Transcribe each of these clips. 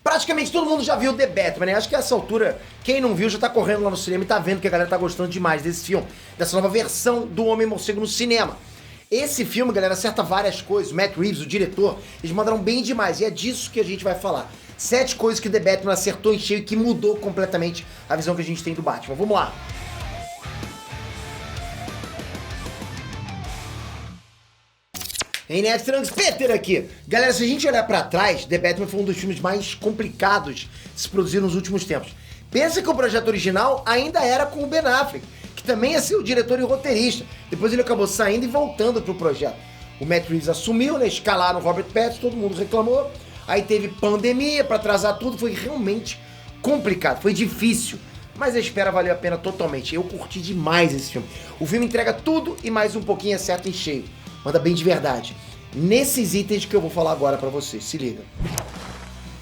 Praticamente todo mundo já viu The Batman, né? Acho que a essa altura, quem não viu já tá correndo lá no cinema e tá vendo que a galera tá gostando demais desse filme, dessa nova versão do Homem-Morcego no cinema. Esse filme, galera, acerta várias coisas. O Matt Reeves, o diretor, eles mandaram bem demais, e é disso que a gente vai falar. 7 coisas que The Batman acertou em cheio e que mudou completamente a visão que a gente tem do Batman. Vamos lá. Hey, Nerd Franks, Peter aqui. Galera, se a gente olhar pra trás, The Batman foi um dos filmes mais complicados de se produzir nos últimos tempos. Pensa que o projeto original ainda era com o Ben Affleck, que também ia ser o diretor e o roteirista. Depois ele acabou saindo e voltando pro projeto. O Matt Reeves assumiu, né, escalaram o Robert Pattinson, todo mundo reclamou. Aí teve pandemia pra atrasar tudo, foi realmente complicado, foi difícil. Mas a espera valeu a pena totalmente. Eu curti demais esse filme. O filme entrega tudo e mais um pouquinho, acerta em cheio. Manda bem de verdade. Nesses itens que eu vou falar agora pra vocês, se liga.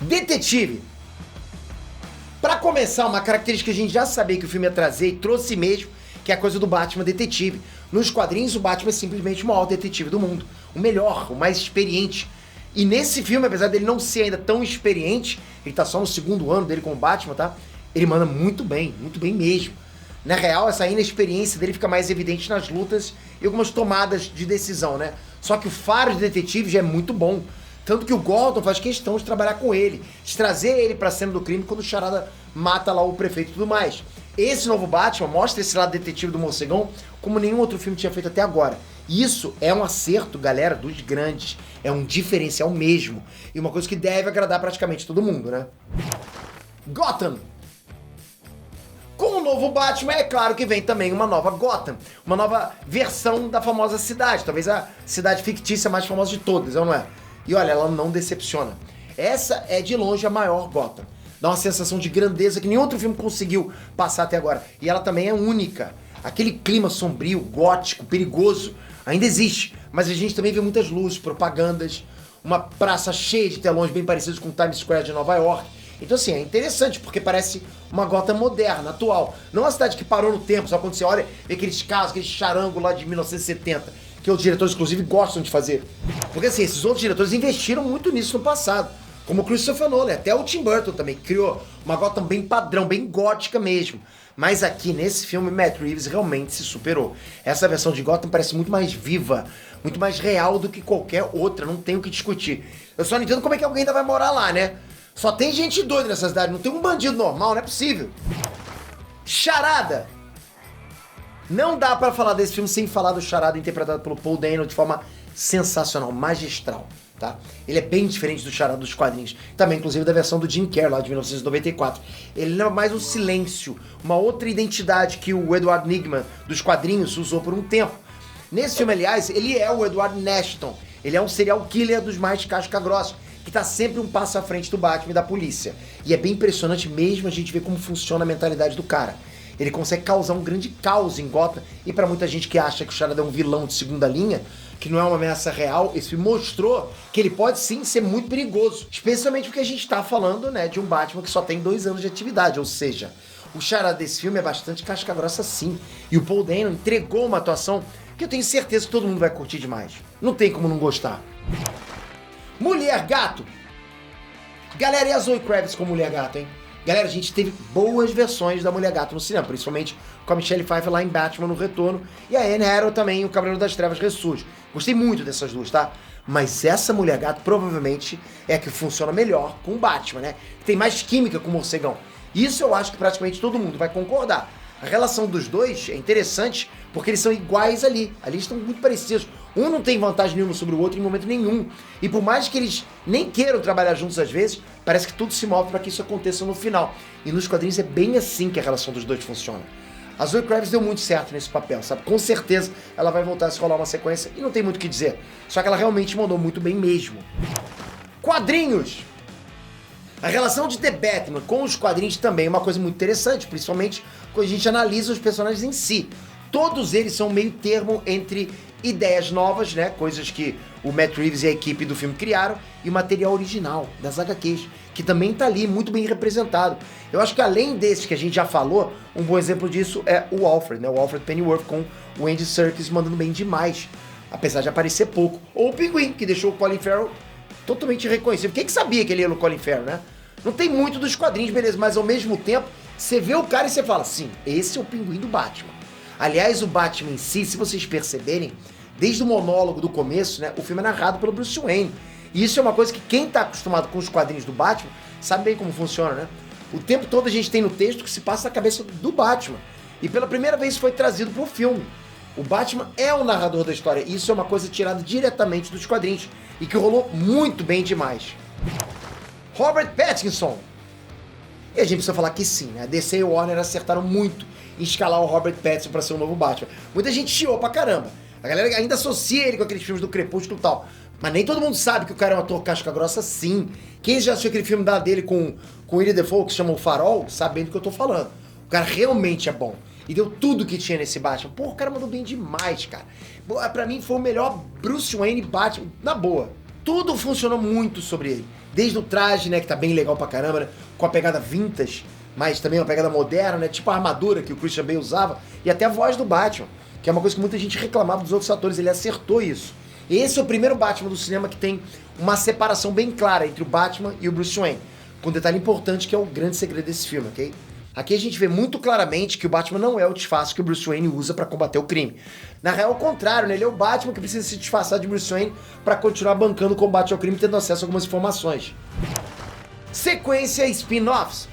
Detetive. Pra começar, uma característica que a gente já sabia que o filme ia trazer e trouxe mesmo, que é a coisa do Batman detetive. Nos quadrinhos, o Batman é simplesmente o maior detetive do mundo. O melhor, o mais experiente. E nesse filme, apesar dele não ser ainda tão experiente, ele tá só no segundo ano dele como Batman, tá? Ele manda muito bem mesmo. Na real, essa inexperiência dele fica mais evidente nas lutas e algumas tomadas de decisão, né? Só que o faro de detetive já é muito bom. Tanto que o Gordon faz questão de trabalhar com ele, de trazer ele pra cena do crime quando o Charada mata lá o prefeito e tudo mais. Esse novo Batman mostra esse lado detetive do morcegão como nenhum outro filme tinha feito até agora. Isso é um acerto, galera, dos grandes. É um diferencial mesmo. E uma coisa que deve agradar praticamente todo mundo, né? Gotham. Com o novo Batman, é claro que vem também uma nova Gotham, uma nova versão da famosa cidade, talvez a cidade fictícia mais famosa de todas, não é? E olha, ela não decepciona. Essa é de longe a maior Gotham. Dá uma sensação de grandeza que nenhum outro filme conseguiu passar até agora. E ela também é única. Aquele clima sombrio, gótico, perigoso, ainda existe. Mas a gente também vê muitas luzes, propagandas, uma praça cheia de telões bem parecidos com o Times Square de Nova York. Então assim, é interessante porque parece uma Gotham moderna, atual. Não uma cidade que parou no tempo, só quando você olha, vê aqueles casos, aquele charango lá de 1970, que os diretores inclusive gostam de fazer. Porque assim, esses outros diretores investiram muito nisso no passado. Como o Christopher Nolan, até o Tim Burton também criou uma Gotham bem padrão, bem gótica mesmo. Mas aqui nesse filme, Matt Reeves realmente se superou. Essa versão de Gotham parece muito mais viva, muito mais real do que qualquer outra, não tem o que discutir. Eu só não entendo como é que alguém ainda vai morar lá, né? Só tem gente doida nessa cidade, não tem um bandido normal, não é possível. Charada. Não dá pra falar desse filme sem falar do Charada interpretado pelo Paul Dano de forma sensacional, magistral, tá? Ele é bem diferente do Charada dos quadrinhos, também inclusive da versão do Jim Carrey lá de 1994. Ele lembra mais um silêncio, uma outra identidade que o Edward Nygma dos quadrinhos usou por um tempo. Nesse filme, aliás, ele é o Edward Nashton, ele é um serial killer dos mais casca-grossa, que tá sempre um passo à frente do Batman e da polícia. E é bem impressionante mesmo a gente ver como funciona a mentalidade do cara. Ele consegue causar um grande caos em Gotham, e pra muita gente que acha que o Charada é um vilão de segunda linha, que não é uma ameaça real, esse filme mostrou que ele pode sim ser muito perigoso. Especialmente porque a gente tá falando, né, de um Batman que só tem 2 anos de atividade, ou seja, o Charada desse filme é bastante casca-grossa sim. E o Paul Dano entregou uma atuação que eu tenho certeza que todo mundo vai curtir demais. Não tem como não gostar. Mulher Gato. Galera, e a Zoe Kravitz com Mulher Gato, hein? Galera, a gente teve boas versões da Mulher Gato no cinema, principalmente com a Michelle Pfeiffer lá em Batman no Retorno, e a Anne Hathaway também, o Cavaleiro das Trevas ressurge. Gostei muito dessas duas, tá? Mas essa Mulher Gato provavelmente é a que funciona melhor com o Batman, né? Tem mais química com o morcegão. Isso eu acho que praticamente todo mundo vai concordar. A relação dos dois é interessante porque eles são iguais ali. Ali estão muito parecidos. Um não tem vantagem nenhuma sobre o outro em momento nenhum. E por mais que eles nem queiram trabalhar juntos às vezes, parece que tudo se move para que isso aconteça no final. E nos quadrinhos é bem assim que a relação dos dois funciona. A Zoe Kravitz deu muito certo nesse papel, sabe? Com certeza ela vai voltar a se rolar uma sequência e não tem muito o que dizer. Só que ela realmente mandou muito bem mesmo. Quadrinhos! A relação de The Batman com os quadrinhos também é uma coisa muito interessante, principalmente quando a gente analisa os personagens em si. Todos eles são meio termo entre ideias novas, né, coisas que o Matt Reeves e a equipe do filme criaram, e o material original das HQs, que também tá ali muito bem representado. Eu acho que além desses que a gente já falou, um bom exemplo disso é o Alfred, né, o Alfred Pennyworth com o Andy Serkis mandando bem demais, apesar de aparecer pouco. Ou o Pinguim, que deixou o Colin Farrell totalmente irreconhecível. Quem que sabia que ele era o Colin Farrell, né? Não tem muito dos quadrinhos, beleza, mas ao mesmo tempo, você vê o cara e você fala, sim, esse é o pinguim do Batman. Aliás, o Batman em si, se vocês perceberem, desde o monólogo do começo, né, o filme é narrado pelo Bruce Wayne. E isso é uma coisa que quem tá acostumado com os quadrinhos do Batman sabe bem como funciona, né? O tempo todo a gente tem no texto que se passa na cabeça do Batman. E pela primeira vez foi trazido pro filme. O Batman é o narrador da história. E isso é uma coisa tirada diretamente dos quadrinhos. E que rolou muito bem demais. Robert Pattinson. E a gente precisa falar que sim, né? A DC e o Warner acertaram muito em escalar o Robert Pattinson pra ser o novo Batman. Muita gente chiou pra caramba. A galera ainda associa ele com aqueles filmes do Crepúsculo e tal. Mas nem todo mundo sabe que o cara é um ator casca grossa, sim. Quem já assistiu aquele filme dele com o Willem Dafoe, que se chama O Farol, sabe bem do que eu tô falando. O cara realmente é bom. E deu tudo que tinha nesse Batman. Pô, o cara mandou bem demais, cara. Pra mim foi o melhor Bruce Wayne Batman, na boa. Tudo funcionou muito sobre ele. Desde o traje, né, que tá bem legal pra caramba, né, com a pegada vintage, mas também uma pegada moderna, né, tipo a armadura que o Christian Bale usava, e até a voz do Batman, que é uma coisa que muita gente reclamava dos outros atores, ele acertou isso. Esse é o primeiro Batman do cinema que tem uma separação bem clara entre o Batman e o Bruce Wayne, com um detalhe importante que é o grande segredo desse filme, ok? Aqui a gente vê muito claramente que o Batman não é o disfarce que o Bruce Wayne usa pra combater o crime. Na real, ao contrário, né? Ele é o Batman que precisa se disfarçar de Bruce Wayne pra continuar bancando o combate ao crime e tendo acesso a algumas informações. Sequência spin-offs.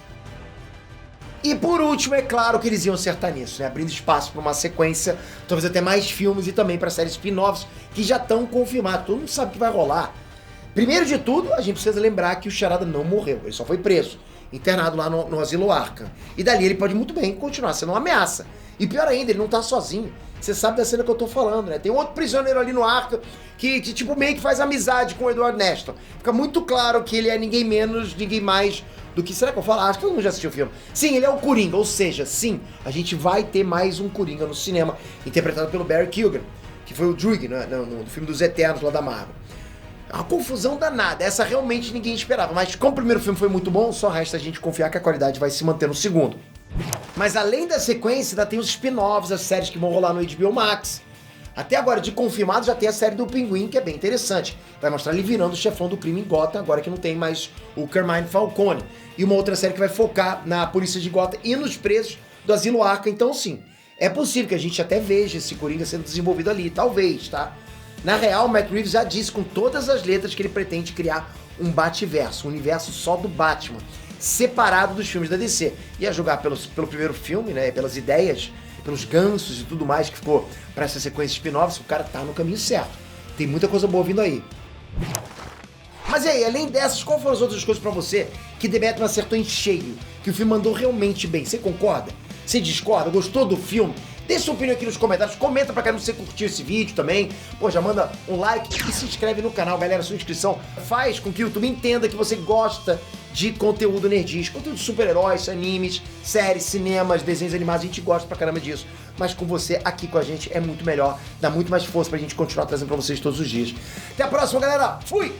E por último, é claro que eles iam acertar nisso, né? Abrindo espaço para uma sequência, talvez até mais filmes e também para séries spin-offs que já estão confirmados. Todo mundo sabe que vai rolar. Primeiro de tudo, a gente precisa lembrar que o Charada não morreu, ele só foi preso, internado lá no Asilo Arkham. E dali ele pode muito bem continuar sendo uma ameaça. E pior ainda, ele não tá sozinho. Você sabe da cena que eu tô falando, né? Tem outro prisioneiro ali no Arkham que tipo, meio que faz amizade com o Edward Norton. Fica muito claro que ele é ninguém menos, ninguém mais do que... Será que eu falo? Acho que todo mundo já assistiu o filme. Sim, ele é o Coringa, ou seja, sim, a gente vai ter mais um Coringa no cinema, interpretado pelo Barry Keoghan, que foi o Druig, né, no filme dos Eternos lá da Marvel. É uma confusão danada, essa realmente ninguém esperava, mas como o primeiro filme foi muito bom, só resta a gente confiar que a qualidade vai se manter no segundo. Mas além da sequência, ainda tem os spin-offs, as séries que vão rolar no HBO Max. Até agora, de confirmado, já tem a série do Pinguim, que é bem interessante. Vai mostrar ele virando o chefão do crime em Gotham, agora que não tem mais o Carmine Falcone. E uma outra série que vai focar na polícia de Gotham e nos presos do Asilo Arkham. Então, sim, é possível que a gente até veja esse Coringa sendo desenvolvido ali, talvez, tá? Na real, o Matt Reeves já disse com todas as letras que ele pretende criar um Bativerso, um universo só do Batman, separado dos filmes da DC. E a julgar pelo primeiro filme, né, pelas ideias, pelos gansos e tudo mais que ficou pra essa sequência spin-offs, o cara tá no caminho certo. Tem muita coisa boa vindo aí. Mas e aí, além dessas, qual foram as outras coisas pra você que The Batman acertou em cheio? Que o filme mandou realmente bem? Você concorda? Você discorda? Gostou do filme? Deixa sua opinião aqui nos comentários, comenta pra cá se você curtiu esse vídeo também. Pô, já manda um like e se inscreve no canal, galera. Sua inscrição faz com que o YouTube entenda que você gosta de conteúdo nerdístico, conteúdo de super-heróis, animes, séries, cinemas, desenhos animados. A gente gosta pra caramba disso. Mas com você aqui com a gente é muito melhor, dá muito mais força pra gente continuar trazendo pra vocês todos os dias. Até a próxima, galera. Fui!